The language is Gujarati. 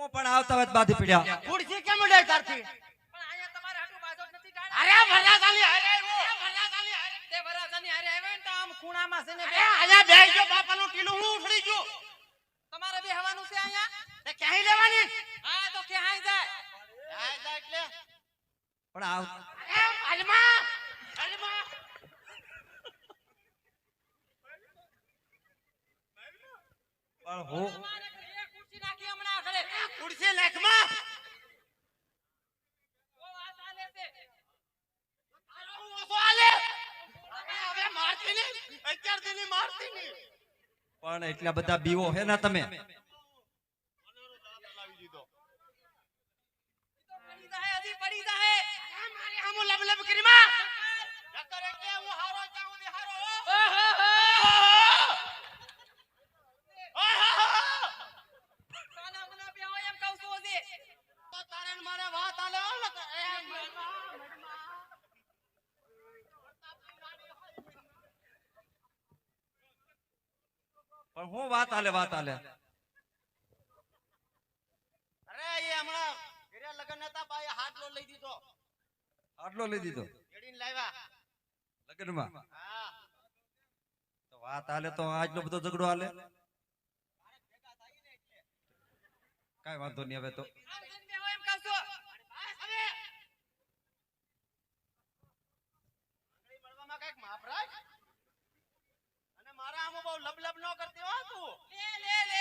પણ આવતા વાત બાધી પડ્યા ખુરશી કેમ ઉડે તારથી પણ અહીંયા તમારે હાટુ બાજો નથી ગાડા અરે વરાજાની હારે આવ્યો વરાજાની હારે તે વરાજાની હારે આવ્યા ને તો આમ ખૂણામાં છે ને અરે અહીંયા બેહી ગયો બાપાનું ટીલું હું ઉખડી ગયો તમારે બેહવાનું છે અહીંયા તે ક્યાંય લેવાની હા તો ક્યાંય જાય જાય એટલે પણ આવ અરે હાલમાં હાલમાં પણ હું તમારે ઘરે ખુરશી નાખી હમણાં ઘરે ખુરશી નાખમાં ઓ વાત આલે છે તારો હું ઓછો આલે હવે મારતી નહીં અત્યાર દીની મારતી નહીં પણ એટલા બધા બીવો હે ને તમે ઈ તો પડી જાય હજી પડી જાય અરે મારી હામુ લબલબ કરી માં નકર એટલે હું હારો જાઉં ને હારો કાના મના બેહો એમ કહું છું હજી તો તારે ને મારે વાત આલે હો ને પણ હું વાત આલે અરે એ હમણાં ઘરે લગન હતા બાએ હાટલો લઈ દીધો આટલો લઈ દીધો જેડીને લાવ્યા લગ્નમાં હા તો વાત આલે તો આજનો બધો ઝઘડો આલે કાઈ વાંધો નહીં હવે તો આમ જઈને બેહો એમ કહું છું હવે આંગળી મળવામાં કાંઈક માપ રાખ અને મારા આમ બહુ લબલબ ન કરતી હો તું લે લે લે